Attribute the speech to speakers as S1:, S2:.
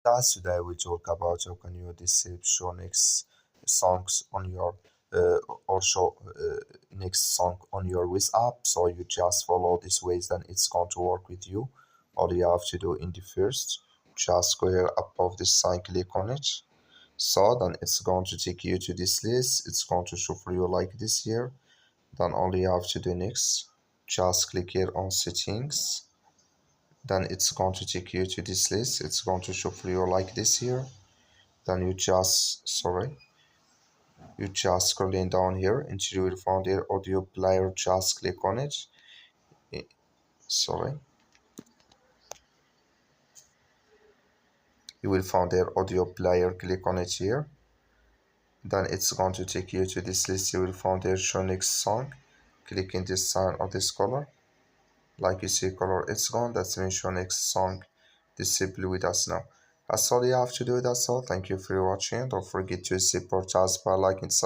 S1: Guys, today we talk about how can you disable show next songs on your or show next song on your Wiz app. So you just follow this ways, then it's going to work with you. All you have to do in the first, just go here above this sign, click on it. So then it's going to take you to this list. It's going to show for you like this here. Then all you have to do next, just click here on settings. Then it's going to take you to this list. It's going to show for you like this here. Then you just scrolling down here until you will find your audio player. Just click on it. Eh, sorry, you will find their audio player. Click on it here. Then it's going to take you to this list. You will find their show next song. Click in this sign or this color. Like you see color, it's gone. That's means show next song disable with us now. That's all you have to do. That's all. Thank you for watching. Don't forget to support us by liking, subscribing.